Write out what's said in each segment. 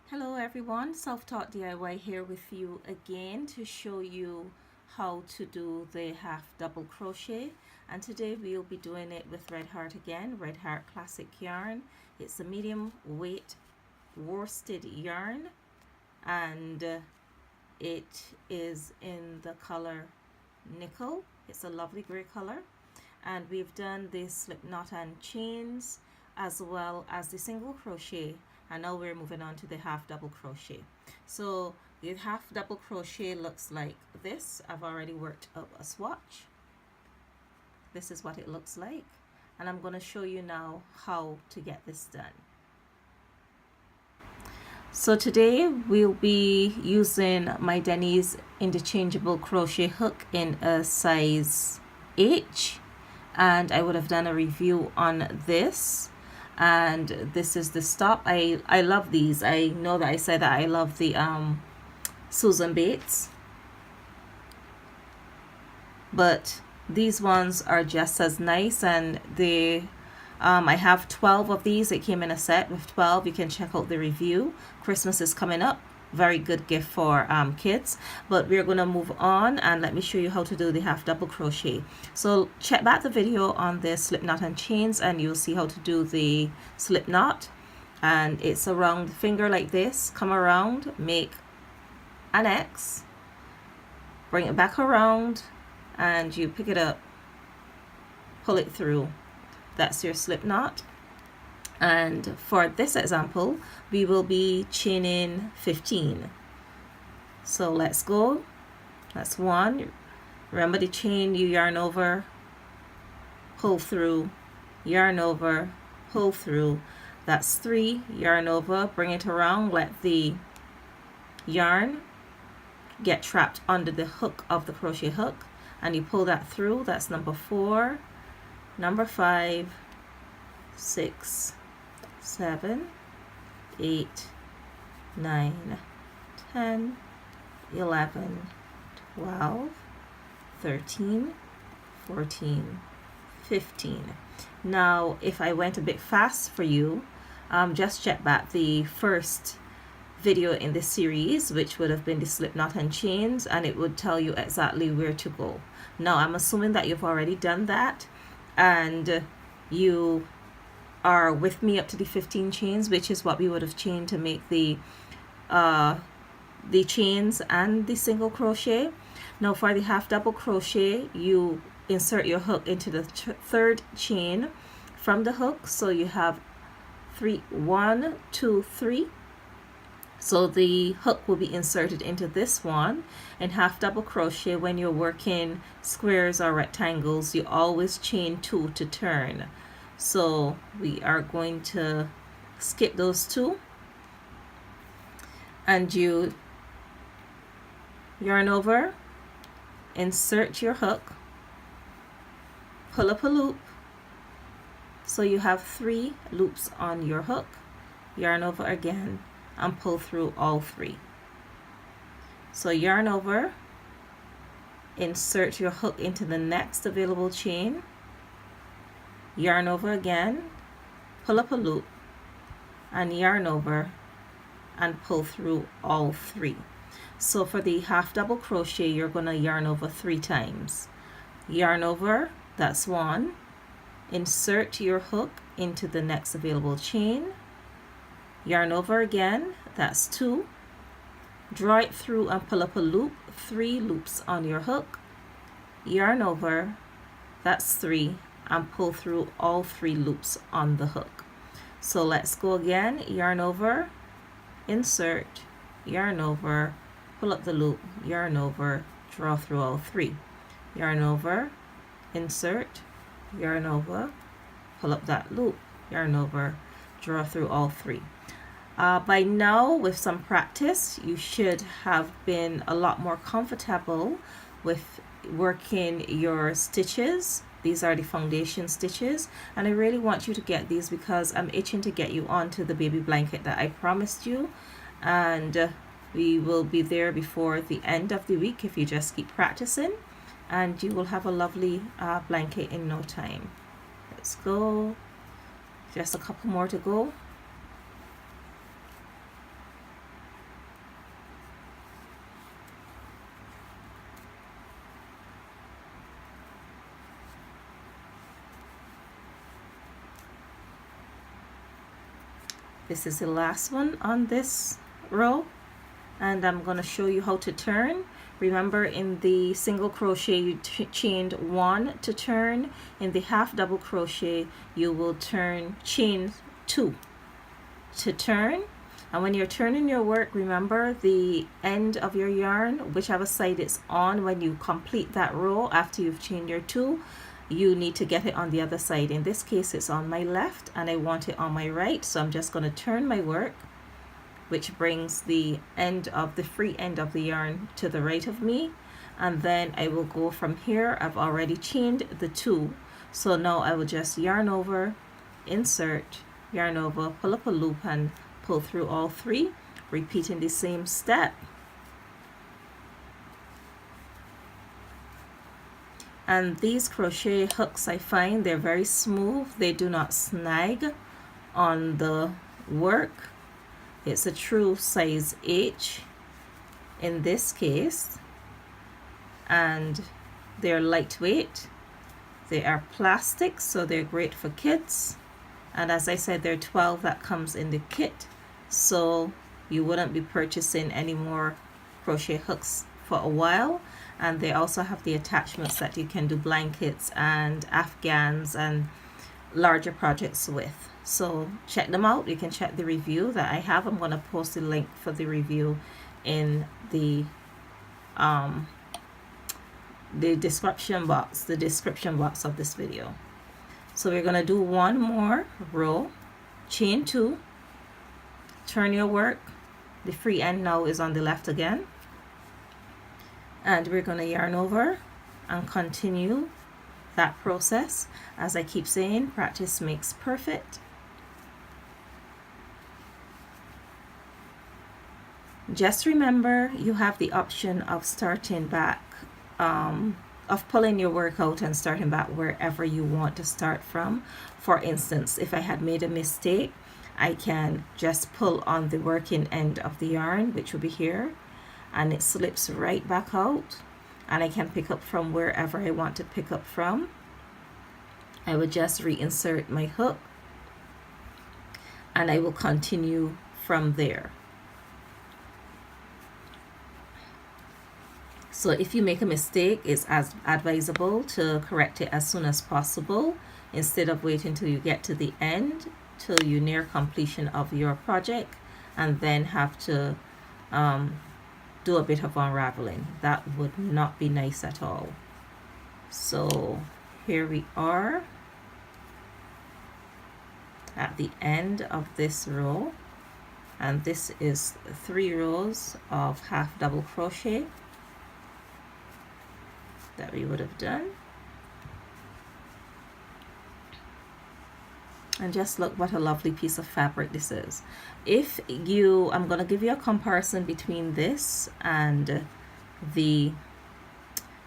Hello everyone, Self-Taught DIY here with you again to show you how to do the half double crochet, and today we'll be doing it with Red Heart again, Red Heart Classic yarn. It's a medium weight worsted yarn, and it is in the color nickel. It's a lovely grey color, and we've done the slip knot and chains as well as the single crochet, and now we're moving on to the half double crochet. So the half double crochet looks like this. I've already worked up a swatch. This is what it looks like, and I'm going to show you now how to get this done. So today we'll be using my Denny's interchangeable crochet hook in a size H, and I would have done a review on this, and this is the stop. I love these. I know that I said that I love the Susan Bates, but these ones are just as nice, and they I have 12 of these. It came in a set with 12. You can check out the review. Christmas is coming up. Very good gift for kids. But we're going to move on, and let me show you how to do the half double crochet. So check back the video on the slip knot and chains, and you'll see how to do the slip knot. And it's around the finger like this. Come around, make an X, bring it back around, and you pick it up, pull it through. That's your slip knot. And for this example, we will be chaining 15. So let's go. That's 1. Remember the chain, you yarn over, pull through, yarn over, pull through. That's 3. Yarn over, bring it around, let the yarn get trapped under the hook of the crochet hook, and you pull that through. That's number 4, number 5, 6, 7, 8, 9, 10, 11, 12, 13, 14, 15. Now, if I went a bit fast for you, just check back the first video in this series, which would have been the slip knot and chains, and it would tell you exactly where to go. Now, I'm assuming that you've already done that, and you are with me up to the 15 chains, which is what we would have chained to make the chains and the single crochet. Now for the half double crochet, you insert your hook into the third chain from the hook, so you have 3, 1, 2, 3. So the hook will be inserted into this one. In half double crochet, when you're working squares or rectangles, you always chain 2 to turn. So we are going to skip those 2, and you yarn over, insert your hook, pull up a loop. So you have 3 loops on your hook, yarn over again, and pull through all 3. So yarn over, insert your hook into the next available chain, yarn over again, pull up a loop, and yarn over and pull through all 3. So for the half double crochet, you're going to yarn over 3 times. Yarn over, that's 1. Insert your hook into the next available chain, yarn over again, that's 2. Draw it through and pull up a loop, 3 loops on your hook, yarn over, that's 3, and pull through all 3 loops on the hook. So let's go again. Yarn over, insert, yarn over, pull up the loop, yarn over, draw through all 3. Yarn over, insert, yarn over, pull up that loop, yarn over, draw through all 3. By now, with some practice, you should have been a lot more comfortable with working your stitches. These are the foundation stitches, and I really want you to get these because I'm itching to get you onto the baby blanket that I promised you, and we will be there before the end of the week if you just keep practicing, and you will have a lovely blanket in no time. Let's go. Just a couple more to go. This is the last one on this row, and I'm going to show you how to turn. Remember, in the single crochet you chained 1 to turn. In the half double crochet you will chain 2 to turn. And when you're turning your work, remember the end of your yarn, whichever side it's on, when you complete that row after you've chained your 2, you need to get it on the other side. In this case it's on my left and I want it on my right, so I'm just going to turn my work, which brings the end of the free end of the yarn to the right of me, and then I will go from here. I've already chained the 2, so now I will just yarn over, insert, yarn over, pull up a loop and pull through all 3, repeating the same step. And these crochet hooks, I find they're very smooth. They do not snag on the work. It's a true size H in this case, and they're lightweight. They are plastic, so they're great for kids. And as I said, there are 12 that comes in the kit, so you wouldn't be purchasing any more crochet hooks for a while. And they also have the attachments that you can do blankets and afghans and larger projects with. So check them out. You can check the review that I have. I'm going to post the link for the review in the description box of this video. So we're going to do one more row, chain 2, turn your work. The free end now is on the left again, and we're going to yarn over and continue that process. As I keep saying, practice makes perfect. Just remember, you have the option of starting back, of pulling your work out and starting back wherever you want to start from. For instance, if I had made a mistake, I can just pull on the working end of the yarn, which will be here, and it slips right back out, and I can pick up from wherever I want to pick up from. I would just reinsert my hook and I will continue from there. So if you make a mistake, it's as advisable to correct it as soon as possible, instead of waiting till you get to the end, till you near completion of your project, and then have to do a bit of unraveling. That would not be nice at all. So here we are at the end of this row, and this is 3 rows of half double crochet that we would have done. And just look what a lovely piece of fabric this is. I'm going to give you a comparison between this and the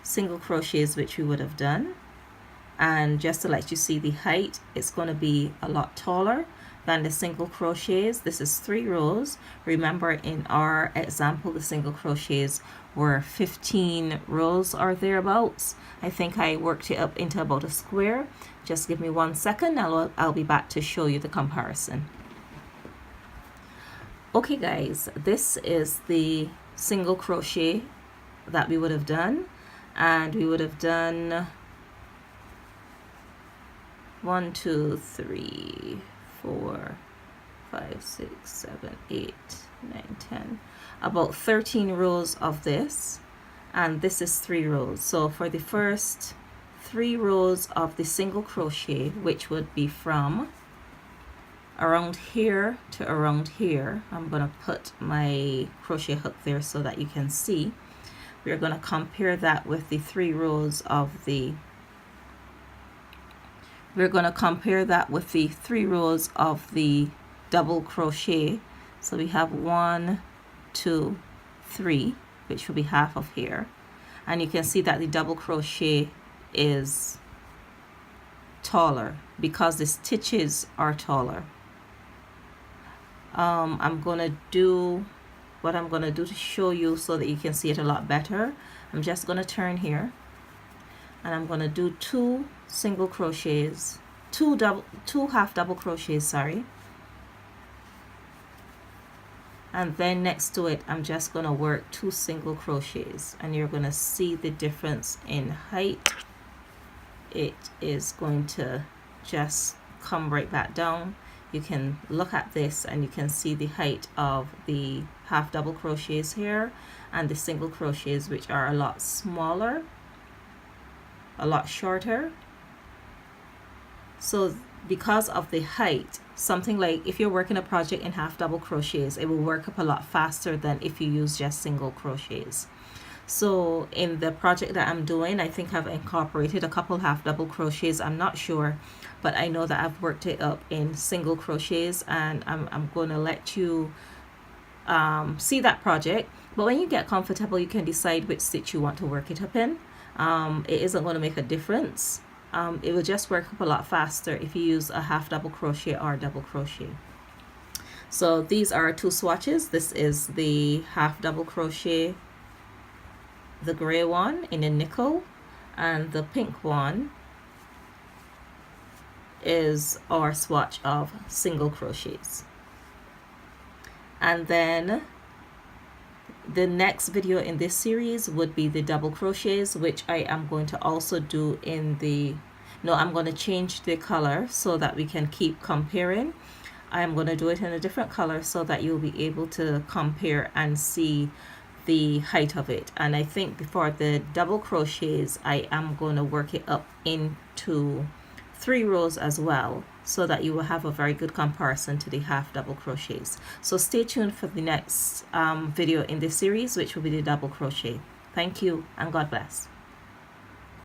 single crochets which we would have done, and just to let you see the height, it's going to be a lot taller than the single crochets. This is 3 rows. Remember, in our example, the single crochets were 15 rows or thereabouts. I think I worked it up into about a square. Just give me 1 second. I'll be back to show you the comparison. Okay guys, this is the single crochet that we would have done, and we would have done 1, 2, 3, 4, 5, 6, 7, 8, 9, 10, about 13 rows of this, and this is 3 rows. So for the first 3 rows of the single crochet, which would be from around here to around here, I'm going to put my crochet hook there so that you can see. We're going to compare that with the 3 rows of the double crochet. So we have 1, 2, 3, which will be half of here, and you can see that the double crochet is taller because the stitches are taller. I'm gonna do what I'm gonna do to show you so that you can see it a lot better. I'm just gonna turn here, and I'm gonna do 2 single crochets, 2 half double crochets, sorry, and then next to it I'm just going to work 2 single crochets, and you're going to see the difference in height. It is going to just come right back down. You can look at this and you can see the height of the half double crochets here and the single crochets, which are a lot smaller, a lot shorter. So because of the height, something like if you're working a project in half double crochets, it will work up a lot faster than if you use just single crochets. So in the project that I'm doing, I think I've incorporated a couple half double crochets. I'm not sure, but I know that I've worked it up in single crochets, and I'm going to let you see that project. But when you get comfortable, you can decide which stitch you want to work it up in. It isn't going to make a difference. It will just work up a lot faster if you use a half double crochet or double crochet. So these are 2 swatches. This is the half double crochet, the gray one in a nickel, and the pink one is our swatch of single crochets. And then the next video in this series would be the double crochets, which I am going to also do in the, no, I'm going to change the color so that we can keep comparing. I'm going to do it in a different color so that you'll be able to compare and see the height of it. And I think for the double crochets, I am going to work it up into 3 rows as well, so that you will have a very good comparison to the half double crochets. So stay tuned for the next video in this series, which will be the double crochet. Thank you and God bless.